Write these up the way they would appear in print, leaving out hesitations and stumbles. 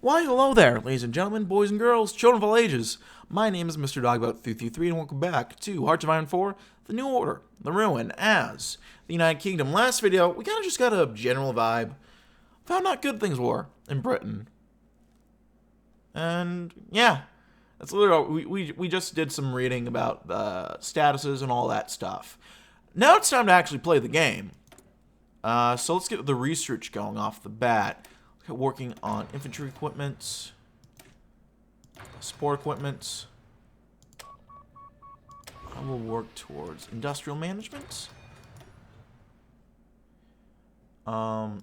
Why, hello there, ladies and gentlemen, boys and girls, children of all ages. My name is Mr. Dogbout333, and welcome back to Hearts of Iron 4, The New Order, The Ruin, as the United Kingdom. Last video, we kind of just got a general vibe of how not good things were in Britain. And, yeah, that's literally, we just did some reading about statuses and all that stuff. Now it's time to actually play the game. So let's get the research going off the bat. Working on infantry equipment, support equipment. I will work towards industrial management. And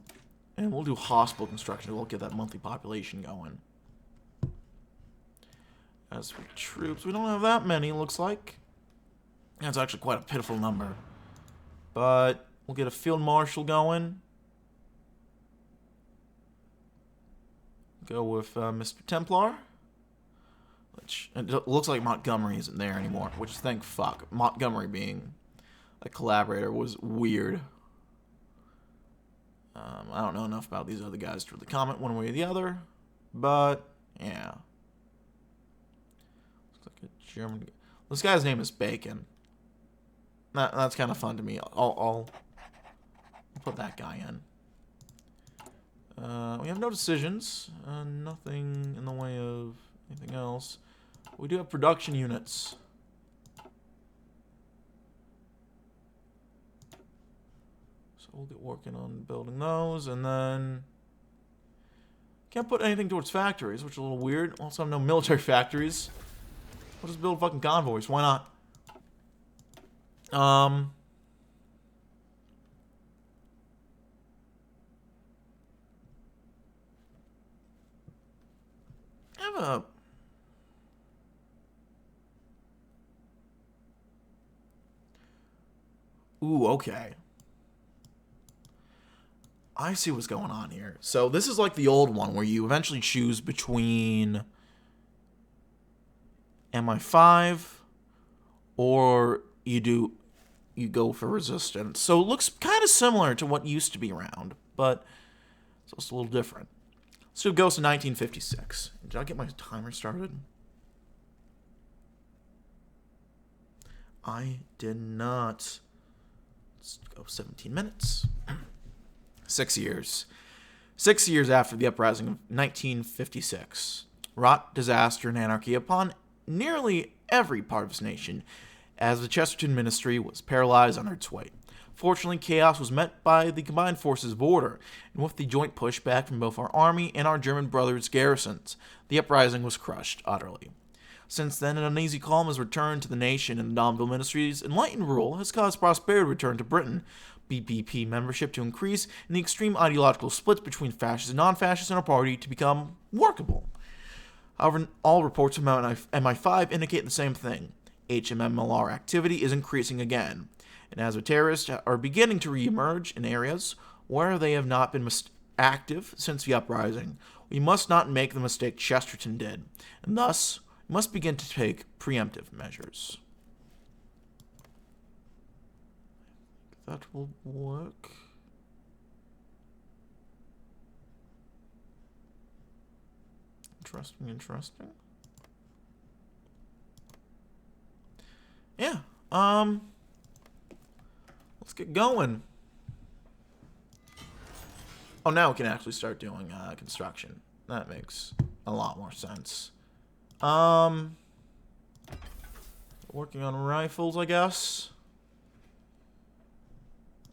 we'll do hospital construction. We'll get that monthly population going. As for troops, we don't have that many, it looks like. That's actually quite a pitiful number. But we'll get a field marshal going. Go with Mr. Templar, which it looks like Montgomery isn't there anymore, which thank fuck. Montgomery being a collaborator was weird. I don't know enough about these other guys to really comment one way or the other, but yeah. Looks like a German. This guy's name is Bacon. That's kind of fun to me. I'll put that guy in. We have no decisions, nothing in the way of anything else. We do have production units. So we'll get working on building those, and then can't put anything towards factories, which is a little weird. Also have no military factories. We'll just build fucking convoys, why not? Ooh, okay. I see what's going on here. So this is like the old one where you eventually choose between MI5 or you go for resistance. So it looks kind of similar to what used to be around, but it's also a little different. Let's do Ghost in 1956. Did I get my timer started? I did not. Let's go 17 minutes. 6 years. 6 years after the uprising of 1956 wrought disaster and anarchy upon nearly every part of his nation, as the Chesterton ministry was paralyzed under its weight. Fortunately, chaos was met by the combined forces of order, and with the joint pushback from both our army and our German brothers' garrisons, the uprising was crushed utterly. Since then, an uneasy calm has returned to the nation, and the Domville Ministry's enlightened rule has caused prosperity to return to Britain, BPP membership to increase, and the extreme ideological splits between fascists and non-fascists in our party to become workable. However, all reports from MI5 indicate the same thing. HMMLR activity is increasing again, and as the terrorists are beginning to re-emerge in areas where they have not been active since the uprising, we must not make the mistake Chesterton did, and thus must begin to take preemptive measures. That will work. Interesting. Yeah, let's get going. Oh, now we can actually start doing construction. That makes a lot more sense. Working on rifles, I guess.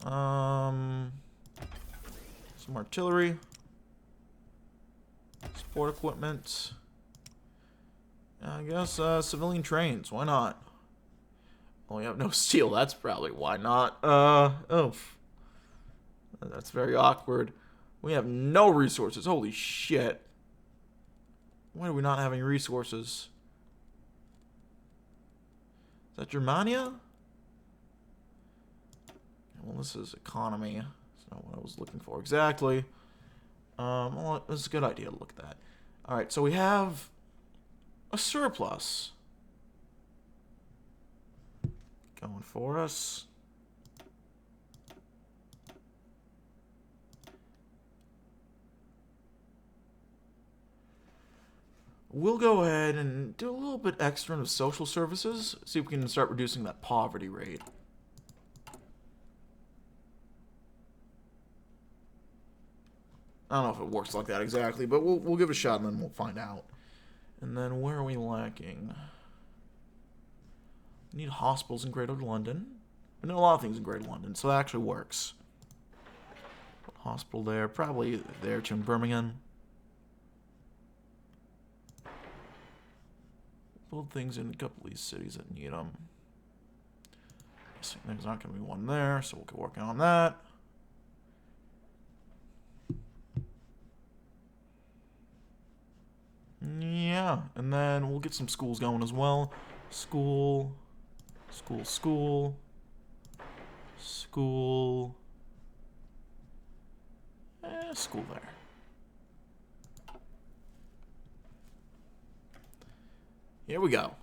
Some artillery. Support equipment. I guess civilian trains. Why not? Well, we have no steel. That's probably why not. Oof. That's very awkward. We have no resources. Holy shit. Why do we not have any resources? Is that Germania? Well, this is economy. That's not what I was looking for exactly. Well, it's a good idea to look at that. Alright, so we have a surplus going for us. we'll go ahead and do a little bit extra into social services. See if we can start reducing that poverty rate. I don't know if it works like that exactly, but we'll give it a shot and then we'll find out. And then where are we lacking? We need hospitals in Greater London. We need a lot of things in Greater London, so that actually works. Hospital there, probably there too in Birmingham. Build things in a couple of these cities that need them. There's not going to be one there, so we'll get working on that. Yeah, and then we'll get some schools going as well. School. School there. Here we go.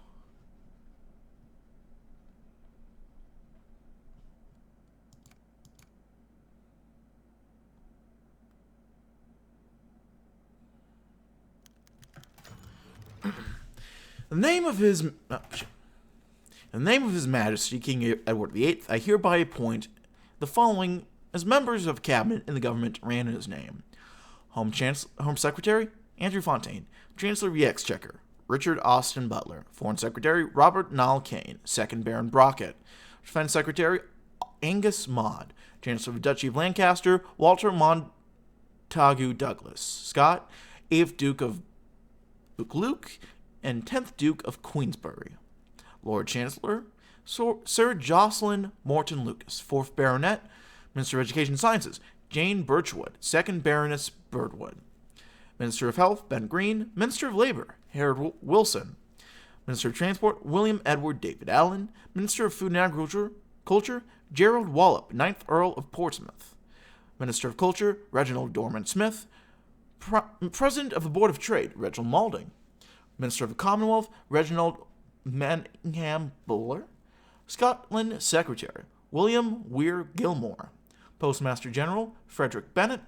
In the name of His Majesty King Edward VIII, I hereby appoint the following as members of cabinet and the government ran in his name: Home Secretary Andrew Fontaine, Chancellor of the Exchequer Richard Austin Butler, Foreign Secretary Robert Niall Kane, 2nd Baron Brockett, Defense Secretary Angus Maud, Chancellor of the Duchy of Lancaster Walter Montagu Douglas, Scott 8th Duke of Buccleuch and 10th Duke of Queensberry. Lord Chancellor Sir Jocelyn Morton Lucas, 4th Baronet, Minister of Education and Sciences Jane Birchwood, 2nd Baroness Birdwood. Minister of Health Ben Green, Minister of Labor Harold Wilson, Minister of Transport William Edward David Allen, Minister of Food and Agriculture Gerald Wallop, 9th Earl of Portsmouth, Minister of Culture Reginald Dorman Smith, President of the Board of Trade Reginald Malding, Minister of the Commonwealth Reginald Manningham Buller, Scotland Secretary William Weir Gilmore, Postmaster General Frederick Bennett,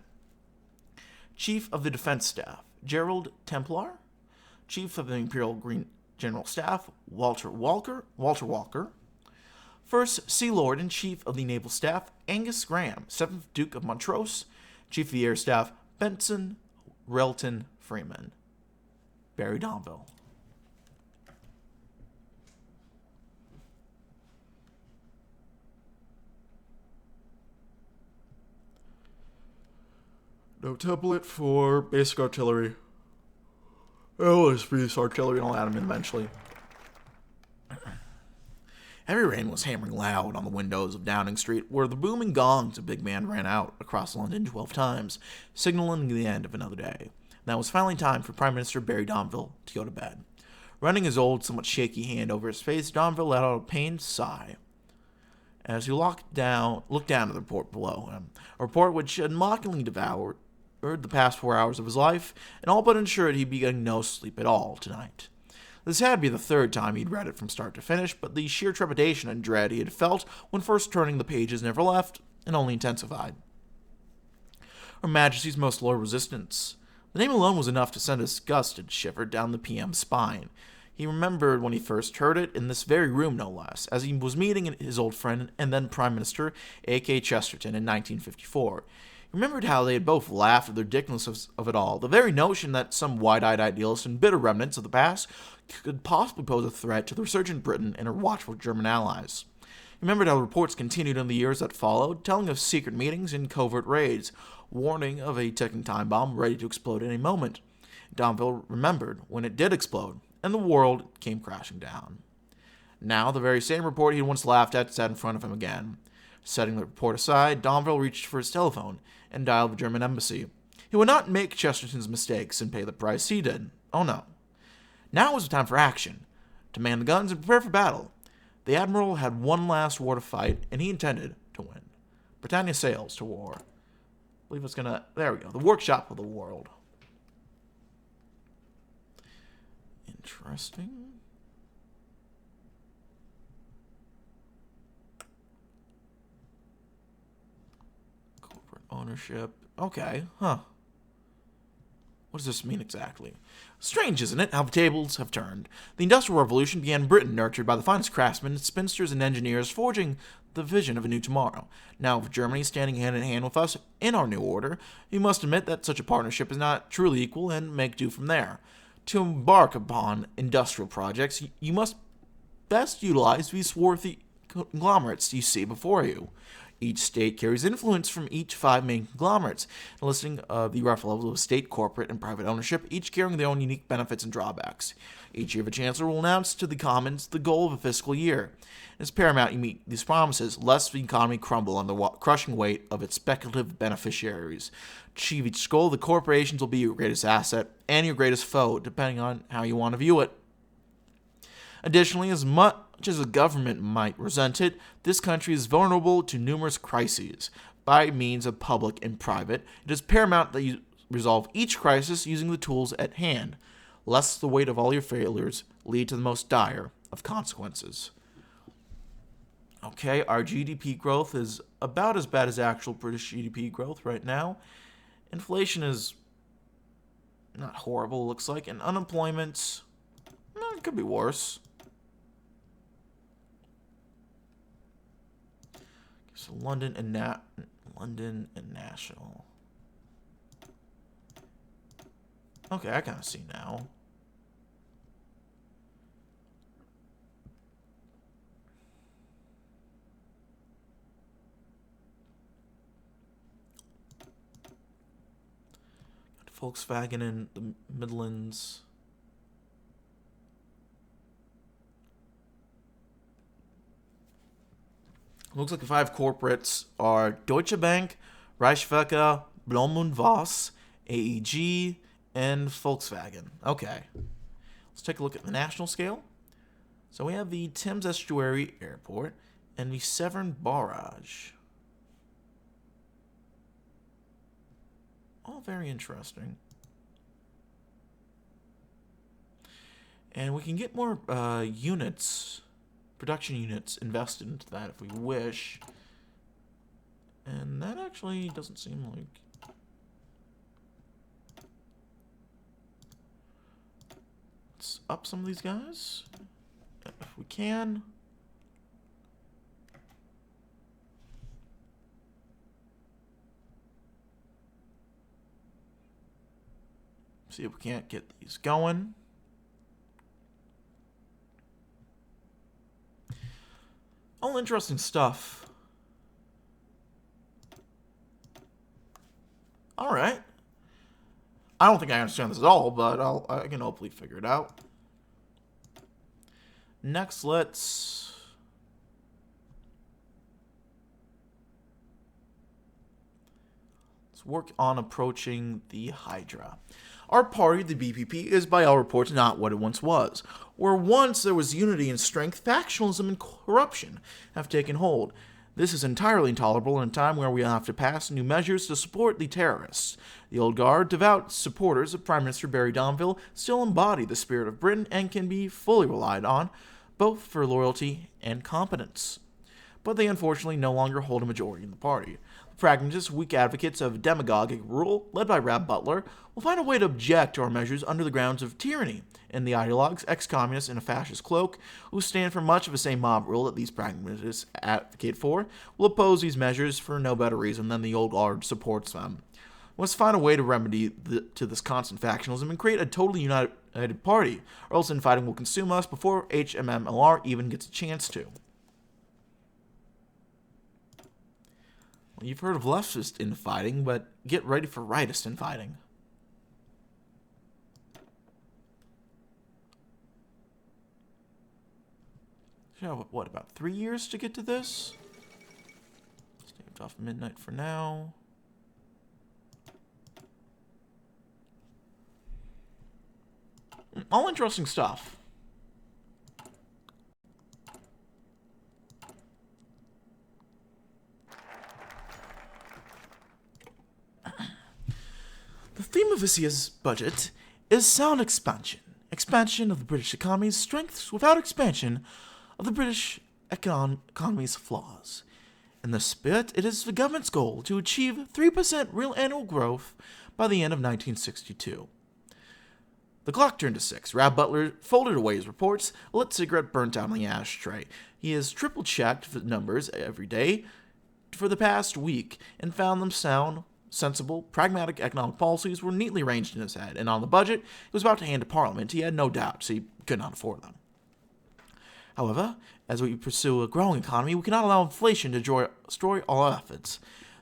Chief of the Defense Staff Gerald Templar, Chief of the Imperial Green General Staff Walter Walker, First Sea Lord and Chief of the Naval Staff Angus Graham, 7th Duke of Montrose, Chief of the Air Staff Benson Relton Freeman. Barry Donville. No template for basic artillery. Oh, it's base artillery, and I'll add them in eventually. Heavy rain was hammering loud on the windows of Downing Street, where the booming gongs of Big Man ran out across London 12 times, signaling the end of another day. Now it was finally time for Prime Minister Barry Donville to go to bed. Running his old, somewhat shaky hand over his face, Donville let out a pained sigh as he looked down at the report below him, a report which had mockingly devoured the past 4 hours of his life, and all but ensured he'd be getting no sleep at all tonight. This had to be the 3rd time he'd read it from start to finish, but the sheer trepidation and dread he had felt when first turning the pages never left, and only intensified. Her Majesty's Most Loyal Resistance. The name alone was enough to send a disgusted shiver down the PM's spine. He remembered when he first heard it, in this very room no less, as he was meeting his old friend and then Prime Minister A.K. Chesterton in 1954. He remembered how they had both laughed at the ridiculousness of it all, the very notion that some wide-eyed idealist and bitter remnants of the past could possibly pose a threat to the resurgent Britain and her watchful German allies. He remembered how reports continued in the years that followed, telling of secret meetings and covert raids, warning of a ticking time bomb ready to explode at any moment. Donville remembered when it did explode, and the world came crashing down. Now, the very same report he had once laughed at sat in front of him again. Setting the report aside, Donville reached for his telephone and dialed the German embassy. He would not make Chesterton's mistakes and pay the price he did. Oh no. Now was the time for action. To man the guns and prepare for battle. The Admiral had one last war to fight, and he intended to win. Britannia sails to war. I believe it's gonna... There we go. The workshop of the world. Interesting. Corporate ownership. Okay, huh. What does this mean exactly? Strange, isn't it, how the tables have turned? The Industrial Revolution began in Britain, nurtured by the finest craftsmen, spinsters, and engineers, forging the vision of a new tomorrow. Now, with Germany standing hand in hand with us in our new order, you must admit that such a partnership is not truly equal and make do from there. To embark upon industrial projects, you must best utilize these swarthy conglomerates you see before you. Each state carries influence from each 5 main conglomerates, listing the rough levels of state, corporate, and private ownership, each carrying their own unique benefits and drawbacks. Each year, the Chancellor will announce to the Commons the goal of a fiscal year. It's paramount you meet these promises, lest the economy crumble under the crushing weight of its speculative beneficiaries. To achieve each goal, the corporations will be your greatest asset and your greatest foe, depending on how you want to view it. Additionally, as much as the government might resent it, this country is vulnerable to numerous crises. By means of public and private, it is paramount that you resolve each crisis using the tools at hand, lest the weight of all your failures lead to the most dire of consequences. Okay, our GDP growth is about as bad as actual British GDP growth right now. Inflation is not horrible, it looks like, and unemployment, it could be worse. So London and National. Okay, I kind of see now. Got Volkswagen in the Midlands. Looks like the 5 corporates are Deutsche Bank, Reichswerke, Blom & Voss, AEG, and Volkswagen. Okay. Let's take a look at the national scale. So we have the Thames Estuary Airport and the Severn Barrage. All very interesting. And we can get more production units invested into that if we wish. And that actually doesn't seem like... Let's up some of these guys, if we can. See if we can't get these going. All interesting stuff. All right. I don't think I understand this at all, but I can hopefully figure it out. Next, let's work on approaching the Hydra. Our party, the BPP, is by all reports not what it once was. Where once there was unity and strength, factionalism and corruption have taken hold. This is entirely intolerable in a time where we have to pass new measures to support the terrorists. The old guard, devout supporters of Prime Minister Barry Domville, still embody the spirit of Britain and can be fully relied on, both for loyalty and competence. But they unfortunately no longer hold a majority in the party. The pragmatists, weak advocates of demagogic rule, led by Rab Butler, will find a way to object to our measures under the grounds of tyranny, and the ideologues, ex-communists in a fascist cloak, who stand for much of the same mob rule that these pragmatists advocate for, will oppose these measures for no better reason than the old guard supports them. We must find a way to remedy this constant factionalism and create a totally united party, or else infighting will consume us before HMMLR even gets a chance to. Well, you've heard of leftist infighting, but get ready for rightist infighting. You have, what, about 3 years to get to this? Staved off midnight for now. All interesting stuff. The theme of this year's budget is sound expansion. Expansion of the British economy's strengths without expansion of the British economy's flaws. In this spirit, it is the government's goal to achieve 3% real annual growth by the end of 1962. The clock turned to 6. Rab Butler folded away his reports, a lit cigarette burnt out on the ashtray. He has triple-checked the numbers every day for the past week and found them sound, sensible, pragmatic economic policies were neatly arranged in his head, and on the budget he was about to hand to Parliament, he had no doubts he could not afford them. However, as we pursue a growing economy, we cannot allow inflation to destroy all our efforts.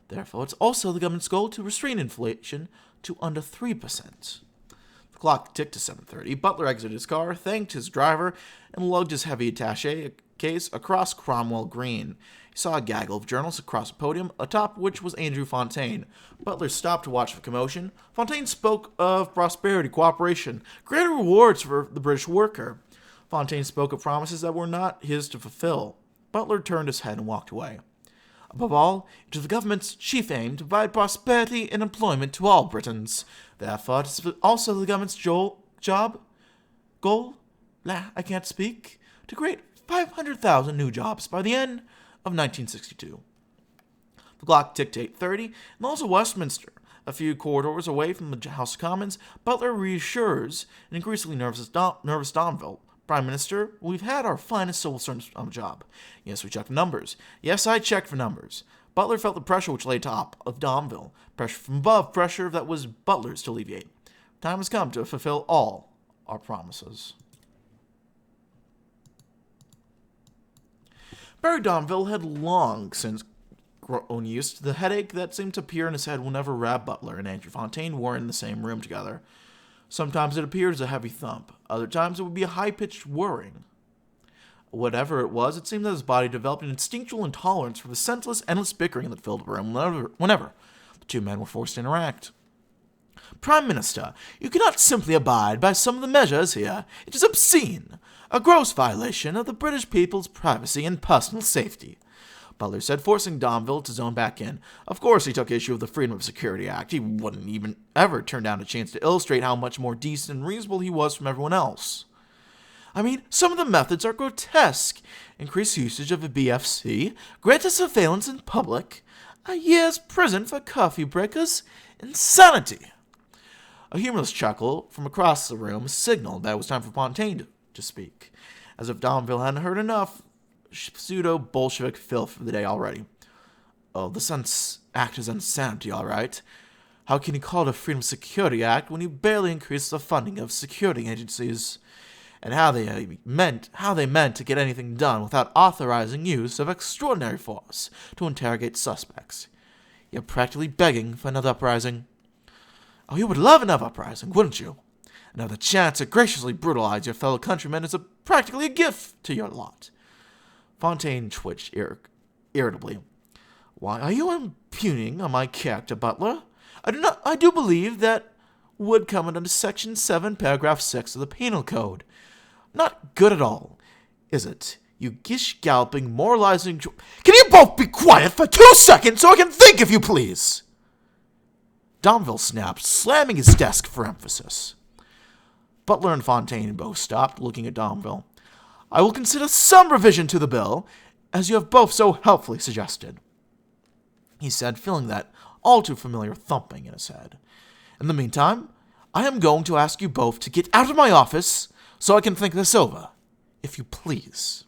Therefore, it's also the government's goal to restrain inflation to under 3%. The clock ticked to 7:30. Butler exited his car, thanked his driver, and lugged his heavy attaché case across Cromwell Green. He saw a gaggle of journalists across the podium, atop which was Andrew Fontaine. Butler stopped to watch the commotion. Fontaine spoke of prosperity, cooperation, greater rewards for the British worker. Fontaine spoke of promises that were not his to fulfill. Butler turned his head and walked away. Above all, it is the government's chief aim to provide prosperity and employment to all Britons. Therefore, it is also the government's goal, I can't speak, to create 500,000 new jobs by the end of 1962. The clock ticked to 8:30, and also Westminster. A few corridors away from the House of Commons, Butler reassures an increasingly nervous Domville. Prime Minister, we've had our finest civil servants on the job. Yes, we checked the numbers. Yes, I checked for numbers. Butler felt the pressure which lay atop of Domville. Pressure from above, pressure that was Butler's to alleviate. Time has come to fulfill all our promises. Barry Domville had long since grown used to the headache that seemed to appear in his head whenever Rab Butler and Andrew Fontaine were in the same room together. Sometimes it appeared as a heavy thump. Other times it would be a high-pitched whirring. Whatever it was, it seemed that his body developed an instinctual intolerance for the senseless, endless bickering that filled the room whenever the two men were forced to interact. Prime Minister, you cannot simply abide by some of the measures here. It is obscene, a gross violation of the British people's privacy and personal safety, Butler said, forcing Domville to zone back in. Of course he took issue with the Freedom of Security Act. He wouldn't even ever turn down a chance to illustrate how much more decent and reasonable he was from everyone else. I mean, some of the methods are grotesque. Increased usage of the BFC, greater surveillance in public, a year's prison for curfew breakers, insanity. A humorless chuckle from across the room signaled that it was time for Fontaine to speak, as if Domville hadn't heard enough pseudo-Bolshevik filth for the day already. Oh, this act is insanity, all right. How can you call it a Freedom Security Act when you barely increase the funding of security agencies? And how they meant to get anything done without authorizing use of extraordinary force to interrogate suspects. You're practically begging for another uprising. Oh, you would love another uprising, wouldn't you? Another chance to graciously brutalize your fellow countrymen is practically a gift to your lot. Fontaine twitched irritably. Why are you impugning on my character, Butler? I do believe that would come under Section 7, Paragraph 6 of the Penal Code. Not good at all, is it? You gish-galloping, moralizing... Can you both be quiet for 2 seconds so I can think, if you please? Domville snapped, slamming his desk for emphasis. Butler and Fontaine both stopped, looking at Domville. I will consider some revision to the bill, as you have both so helpfully suggested, he said, feeling that all too familiar thumping in his head. In the meantime, I am going to ask you both to get out of my office so I can think this over, if you please.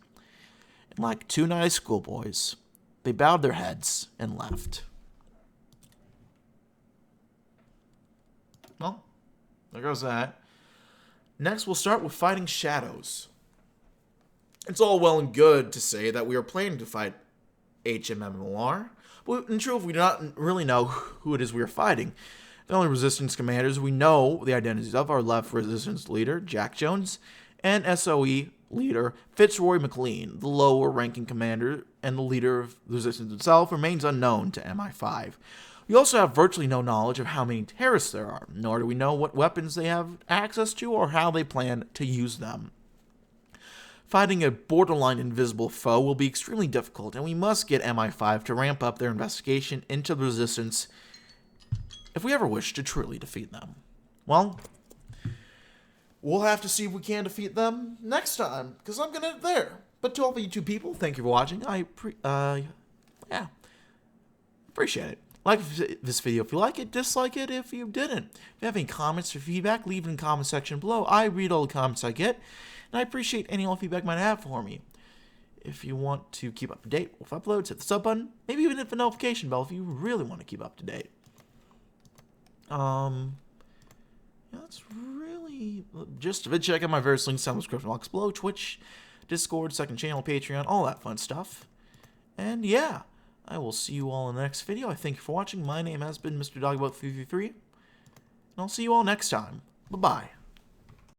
And like two nice schoolboys, they bowed their heads and left. Well, there goes that. Next, we'll start with fighting shadows. It's all well and good to say that we are planning to fight HMMLR, but in truth, we do not really know who it is we are fighting. The only resistance commanders we know the identities of are Left Resistance leader Jack Jones and SOE leader Fitzroy McLean. The lower-ranking commander and the leader of the resistance itself remains unknown to MI5. We also have virtually no knowledge of how many terrorists there are, nor do we know what weapons they have access to or how they plan to use them. Fighting a borderline invisible foe will be extremely difficult, and we must get MI5 to ramp up their investigation into the resistance if we ever wish to truly defeat them. Well, we'll have to see if we can defeat them next time, because I'm gonna there. But to all of you two people, thank you for watching. I appreciate it. Like this video if you like it, dislike it if you didn't. If you have any comments or feedback, leave it in the comment section below. I read all the comments I get, and I appreciate any all feedback you might have for me. If you want to keep up to date with uploads, hit the sub button. Maybe even hit the notification bell if you really want to keep up to date. Yeah, that's really just of it. Check out my various links down in the description box below: Twitch, Discord, second channel, Patreon, all that fun stuff. And yeah, I will see you all in the next video. I thank you for watching. My name has been Mr. Dogboat333, and I'll see you all next time. Bye-bye.